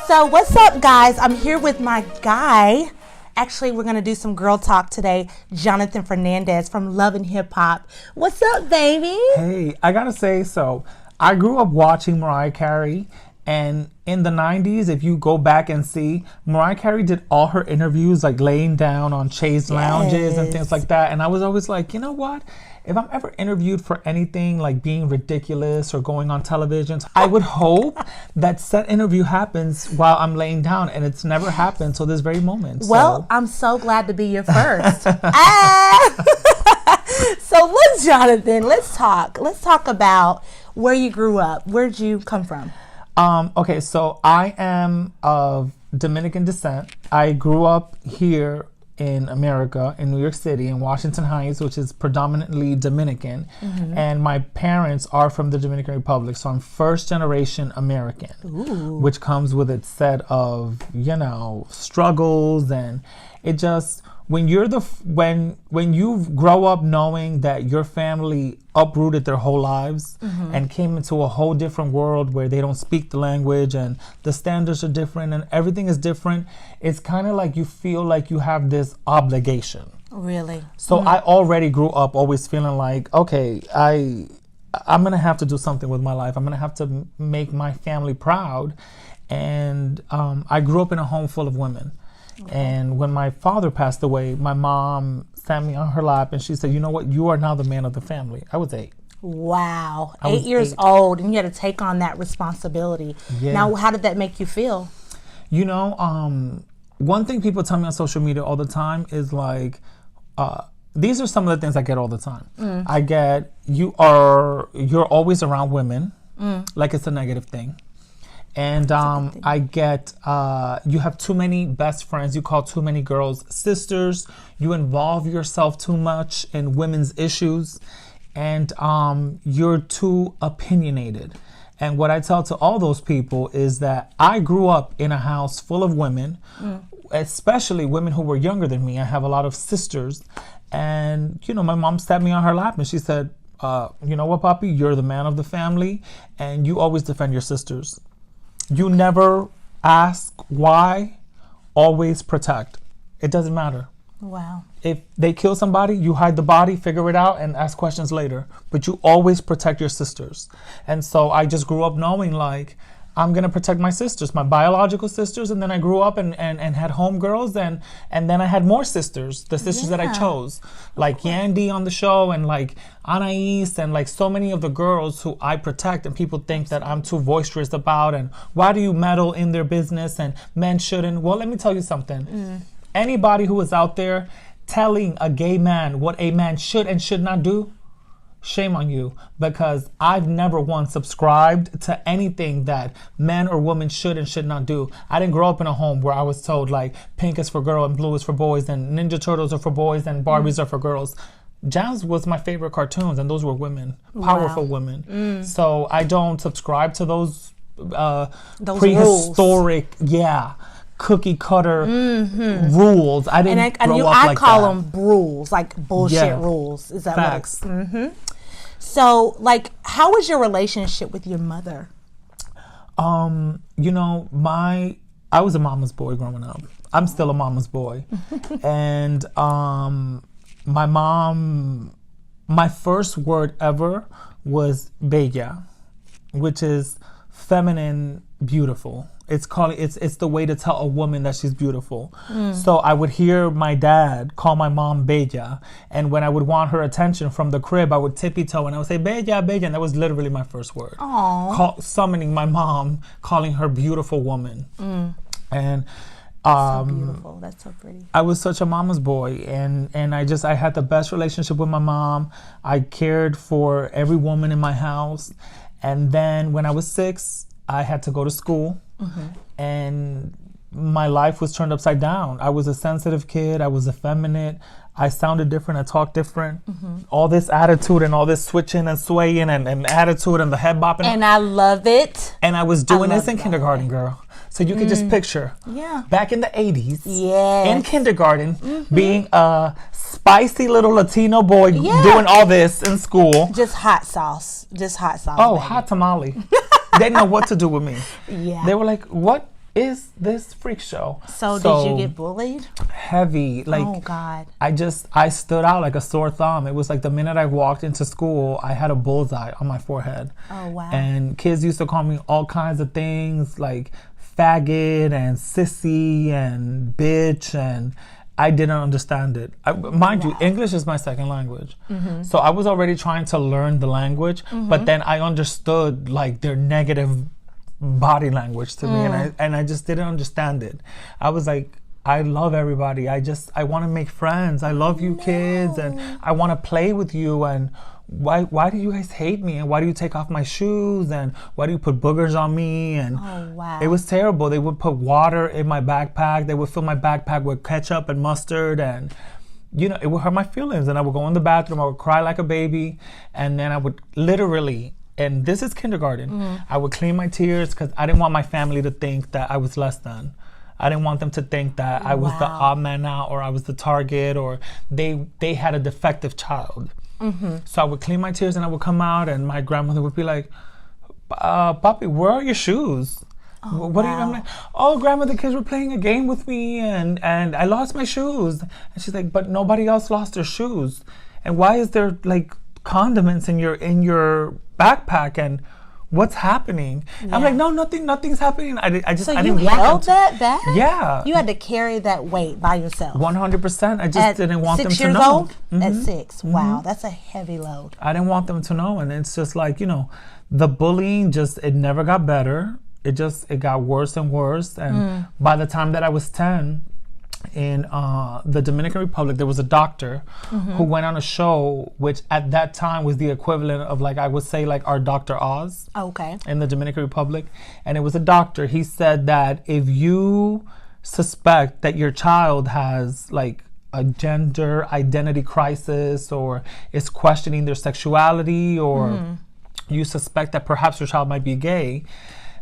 So what's up, guys? I'm here with my guy. Actually, we're going to do some girl talk today. Jonathan Fernandez from Love and Hip Hop. What's up, baby? Hey, I got to say, so I grew up watching Mariah Carey. And in the 90s, if you go back and see, Mariah Carey did all her interviews like laying down on chaise lounges and things like that. And I was always like, you know what? If I'm ever interviewed for anything like being ridiculous or going on television, I would hope that said interview happens while I'm laying down, and it's never happened till this very moment. Well, I'm so glad to be your first. So Jonathan, let's talk. Let's talk about where you grew up. Where'd you come from? Okay, so I am of Dominican descent. I grew up here in America, in New York City, in Washington Heights, which is predominantly Dominican. Mm-hmm. And my parents are from the Dominican Republic, so I'm first generation American. Ooh. Which comes with its set of, struggles, and it just, when you're when you grow up knowing that your family uprooted their whole lives mm-hmm. and came into a whole different world where they don't speak the language and the standards are different and everything is different, it's kind of like you feel like you have this obligation. Really? So I already grew up always feeling like, okay, I'm gonna have to do something with my life. I'm gonna have to make my family proud. And I grew up in a home full of women. Okay. And when my father passed away, my mom sat me on her lap and she said, you know what? You are now the man of the family. I was 8. Wow. 8 years old, and you had to take on that responsibility. Yeah. Now, how did that make you feel? One thing people tell me on social media all the time is like, these are some of the things I get all the time. I get, you're always around women, like it's a negative thing. And I get, you have too many best friends. You call too many girls sisters. You involve yourself too much in women's issues. And you're too opinionated. And what I tell to all those people is that I grew up in a house full of women, especially women who were younger than me. I have a lot of sisters. And, my mom sat me on her lap and she said, you know what, Papi? You're the man of the family and you always defend your sisters. You never ask why, always protect. It doesn't matter. Wow. If they kill somebody, you hide the body, figure it out, and ask questions later. But you always protect your sisters. And so I just grew up knowing like, I'm going to protect my sisters, my biological sisters. And then I grew up and had homegirls. And then I had more sisters, the sisters that I chose. Like Yandy on the show and like Anais and like so many of the girls who I protect. And people think that I'm too boisterous about. And why do you meddle in their business and men shouldn't? Well, let me tell you something. Anybody who is out there telling a gay man what a man should and should not do, shame on you, because I've never once subscribed to anything that men or women should and should not do. I didn't grow up in a home where I was told like pink is for girl and blue is for boys and Ninja Turtles are for boys and Barbies are for girls. Jazz was my favorite cartoons and those were women, powerful women. So I don't subscribe to those prehistoric, cookie cutter rules. I didn't grow up like that. I call them rules, like bullshit rules. Is that facts? So, like, how was your relationship with your mother? I was a mama's boy growing up. I'm still a mama's boy. And my mom, my first word ever was bella, which is feminine, beautiful. It's the way to tell a woman that she's beautiful. So I would hear my dad call my mom Bella, and when I would want her attention from the crib, I would tippy toe and I would say Bella, Bella, and that was literally my first word. Summoning my mom, calling her beautiful woman. And so beautiful. That's so pretty. I was such a mama's boy, and I had the best relationship with my mom. I cared for every woman in my house, and then when I was 6, I had to go to school. And my life was turned upside down. I was a sensitive kid. I was effeminate. I sounded different. I talked different. All this attitude and all this switching and swaying and attitude and the head bopping. And I love it. And I was doing this in kindergarten, girl. So you could just picture back in the 80s in kindergarten being a spicy little Latino boy doing all this in school. Just hot sauce. Oh, baby. Hot tamale. They didn't know what to do with me. They were like, what is this freak show. So did you get bullied? Heavy. Like, oh, God. I stood out like a sore thumb. It was like the minute I walked into school, I had a bullseye on my forehead. Oh, wow. And kids used to call me all kinds of things like faggot and sissy and bitch, and I didn't understand it. Mind you, English is my second language. So I was already trying to learn the language, but then I understood like their negative body language to me, and I just didn't understand it. I was like, I love everybody. I want to make friends. I love you kids, and I want to play with you. And why do you guys hate me? And why do you take off my shoes? And why do you put boogers on me? And oh, wow. It was terrible. They would put water in my backpack. They would fill my backpack with ketchup and mustard, and it would hurt my feelings. And I would go in the bathroom. I would cry like a baby, and then I would literally. And this is kindergarten. I would clean my tears because I didn't want my family to think that I was less than. I didn't want them to think that I was the odd man out, or I was the target, or they had a defective child. So I would clean my tears and I would come out, and my grandmother would be like, Papi, where are your shoes? Oh, what are you? I'm like, oh, grandma, the kids were playing a game with me, and I lost my shoes. And she's like, but nobody else lost their shoes. And why is there like condiments in your backpack, and what's happening? I'm like, no, nothing's happening. I didn't so want you held that back? Yeah. You had to carry that weight by yourself? 100%. I just didn't want them to know. 6 years old? At 6. Wow, that's a heavy load. I didn't want them to know, and it's just like, the bullying it never got better. It got worse and worse, and by the time that I was 10, in the Dominican Republic, there was a doctor who went on a show, which at that time was the equivalent of, like, I would say, like our Dr. Oz. Okay. In the Dominican Republic. And it was a doctor. He said that if you suspect that your child has like a gender identity crisis, or is questioning their sexuality, or you suspect that perhaps your child might be gay,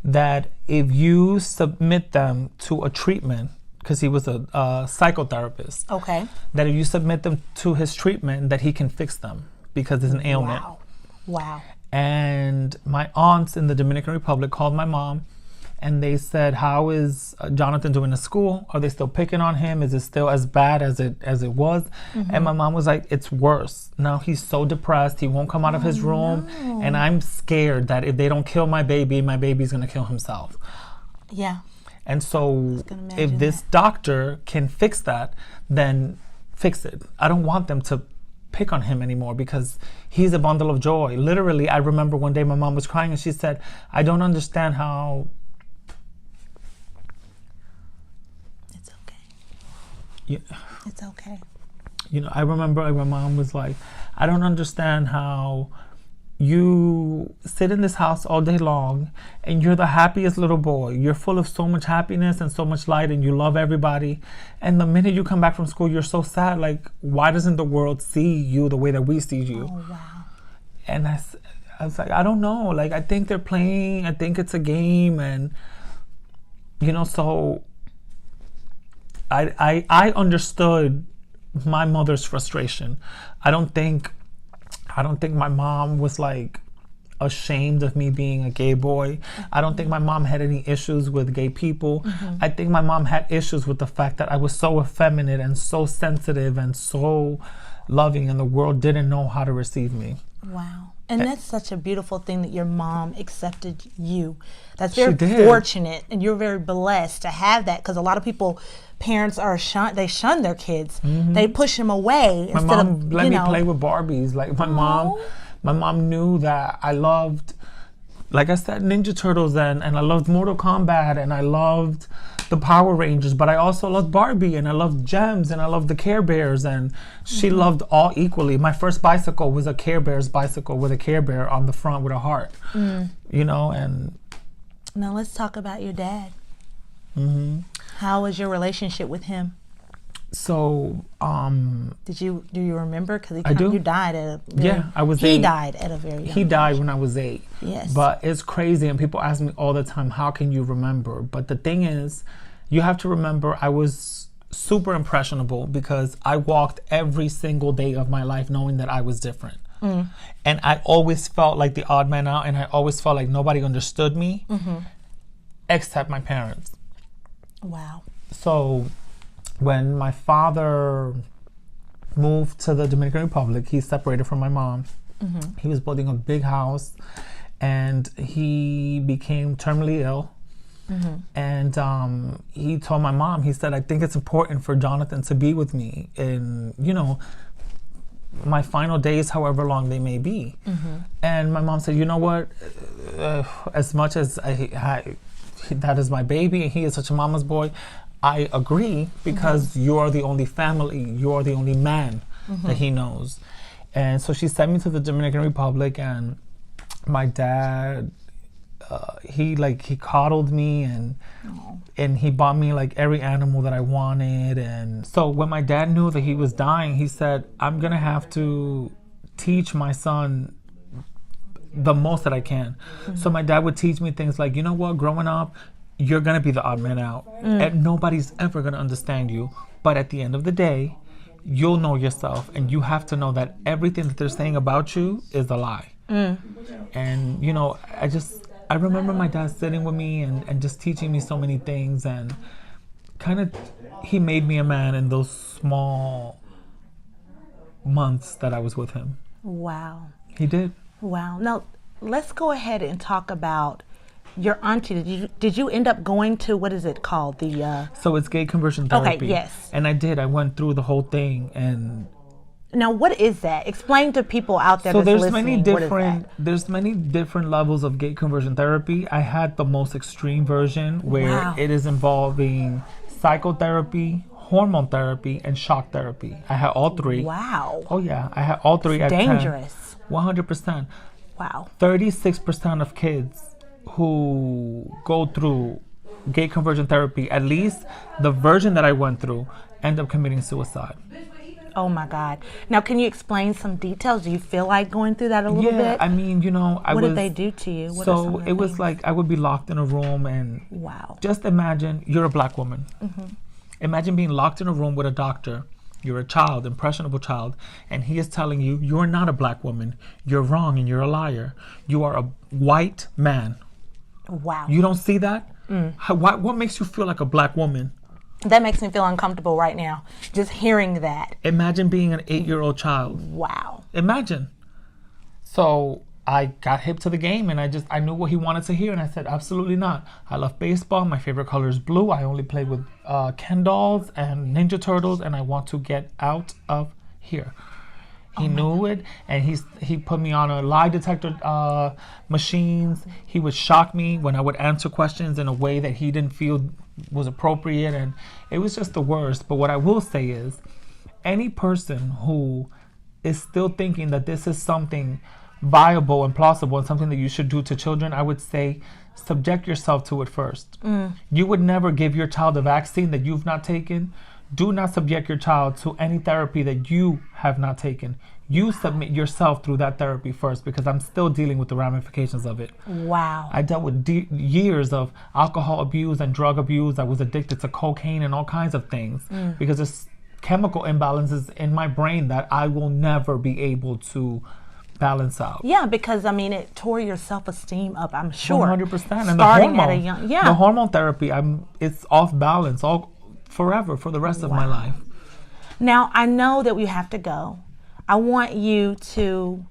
that if you submit them to a treatment, because he was a psychotherapist. Okay. That if you submit them to his treatment, that he can fix them because it's an ailment. Wow. And my aunts in the Dominican Republic called my mom, and they said, how is Jonathan doing in school? Are they still picking on him? Is it still as bad as it was? And my mom was like, it's worse. Now he's so depressed, he won't come out of his room. No. And I'm scared that if they don't kill my baby's gonna kill himself. Yeah. And so if this doctor can fix that, then fix it. I don't want them to pick on him anymore because he's a bundle of joy. Literally, I remember one day my mom was crying and she said, I don't understand how... It's okay. Yeah. It's okay. I remember my mom was like, I don't understand how you sit in this house all day long and you're the happiest little boy. You're full of so much happiness and so much light and you love everybody. And the minute you come back from school, you're so sad. Like, why doesn't the world see you the way that we see you? Oh, wow. And I was like, I don't know. Like, I think they're playing. I think it's a game. And, so I understood my mother's frustration. I don't think my mom was like ashamed of me being a gay boy. I don't think my mom had any issues with gay people. I think my mom had issues with the fact that I was so effeminate and so sensitive and so loving, and the world didn't know how to receive me. Wow. And that's such a beautiful thing that your mom accepted you. That's very fortunate, and you're very blessed to have that, because a lot of people, parents are they shun their kids. They push them away. My mom let me play with Barbies. Like my mom knew that I loved, like I said, Ninja Turtles and I loved Mortal Kombat and I loved the Power Rangers, but I also loved Barbie and I loved Gems and I loved the Care Bears, and she loved all equally. My first bicycle was a Care Bears bicycle with a Care Bear on the front with a heart, and... Now let's talk about your dad. How was your relationship with him? So, do you remember? Because I do. You died at I was 8. He died at a very young age. He died when I was 8. Yes. But it's crazy, and people ask me all the time, how can you remember? But the thing is, you have to remember I was super impressionable because I walked every single day of my life knowing that I was different. And I always felt like the odd man out, and I always felt like nobody understood me except my parents. Wow. So when my father moved to the Dominican Republic, he separated from my mom. Mm-hmm. He was building a big house, and he became terminally ill. Mm-hmm. And he told my mom, he said, I think it's important for Jonathan to be with me in, my final days, however long they may be. Mm-hmm. And my mom said, you know what, as much as that is my baby and he is such a mama's boy, I agree, because mm-hmm. you're the only family, you're the only man mm-hmm. that he knows. And so she sent me to the Dominican Republic, and my dad, he coddled me, and he bought me like every animal that I wanted. And so when my dad knew that he was dying, he said, I'm gonna have to teach my son the most that I can. Mm-hmm. So my dad would teach me things like, you know what, growing up, you're gonna be the odd man out, and nobody's ever gonna understand you. But at the end of the day, you'll know yourself, and you have to know that everything that they're saying about you is a lie. And I remember my dad sitting with me and just teaching me so many things, and kind of he made me a man in those small months that I was with him. Wow. He did. Wow. Now, let's go ahead and talk about your auntie. Did you end up going to, what is it called? So it's gay conversion therapy. Okay, yes. And I did. I went through the whole thing. And now, what is that? Explain to people out there that's listening. There's many different levels of gay conversion therapy. I had the most extreme version, where it is involving psychotherapy, hormone therapy, and shock therapy. I had all three. Wow. Oh yeah, I had all three. It's dangerous. 100%. Wow. 36% of kids who go through gay conversion therapy, at least the version that I went through, end up committing suicide. Oh my God. Now, can you explain some details? Do you feel like going through that a little bit? Yeah, I mean, what did they do to you? So it was like I would be locked in a room, and just imagine you're a black woman. Mm-hmm. Imagine being locked in a room with a doctor. You're a child, impressionable child, and he is telling you, you're not a black woman. You're wrong and you're a liar. You are a white man. Wow. You don't see that? What makes you feel like a black woman? That makes me feel uncomfortable right now, just hearing that. Imagine being an 8-year-old child. Wow. Imagine. So I got hip to the game, and I knew what he wanted to hear, and I said, absolutely not. I love baseball. My favorite color is blue. I only play with Ken dolls and Ninja Turtles, and I want to get out of here. He knew it, and he put me on a lie detector machines. He would shock me when I would answer questions in a way that he didn't feel was appropriate, and it was just the worst. But what I will say is, any person who is still thinking that this is something viable and plausible and something that you should do to children, I would say subject yourself to it first. You would never give your child a vaccine that you've not taken. Do not subject your child to any therapy that you have not taken. You submit yourself through that therapy first, because I'm still dealing with the ramifications of it. Wow. I dealt with years of alcohol abuse and drug abuse. I was addicted to cocaine and all kinds of things because there's chemical imbalances in my brain that I will never be able to balance out. Yeah, because it tore your self-esteem up, I'm sure. 100%. And starting at a young, the hormone therapy, it's off balance forever, for the rest of my life. Now, I know that we have to go. I want you to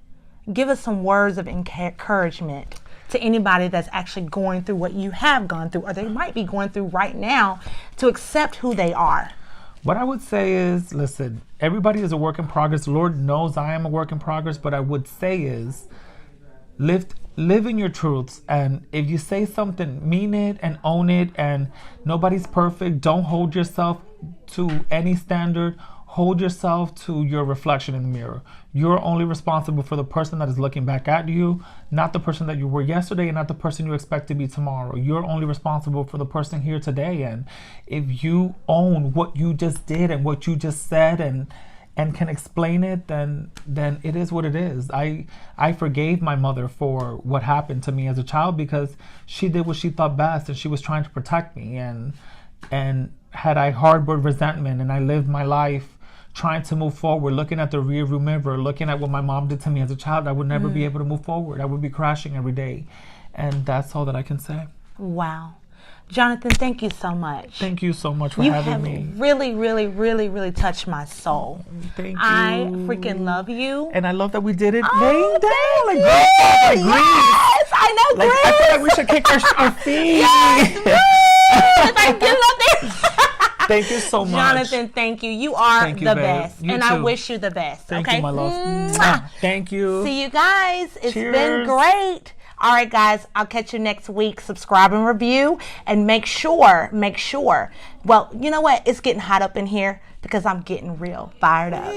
give us some words of encouragement to anybody that's actually going through what you have gone through, or they might be going through right now, to accept who they are. What I would say is, listen, everybody is a work in progress. Lord knows I am a work in progress, but I would say is, live in your truths, and if you say something, mean it and own it, and nobody's perfect. Don't hold yourself to any standard. Hold yourself to your reflection in the mirror. You're only responsible for the person that is looking back at you, not the person that you were yesterday, and not the person you expect to be tomorrow. You're only responsible for the person here today. And if you own what you just did and what you just said and can explain it, then it is what it is. I forgave my mother for what happened to me as a child, because she did what she thought best, and she was trying to protect me. And had I harbored resentment and I lived my life trying to move forward, looking at the rearview mirror, looking at what my mom did to me as a child, I would never be able to move forward. I would be crashing every day. And that's all that I can say. Wow. Jonathan, thank you so much. Thank you so much for having me. You have really, really, really, really touched my soul. Thank you. I freaking love you. And I love that we did it laying down. Like Yes, I know, like, Grace. I feel like we should kick our feet. Yes, if I get up there. Thank you so much. Jonathan, thank you. You are the best. You and too. I wish you the best. Thank okay? you, my love. Thank you. See you guys. It's Cheers. been great. All right, guys, I'll catch you next week. Subscribe and review. And make sure. Well, you know what? It's getting hot up in here because I'm getting real fired up.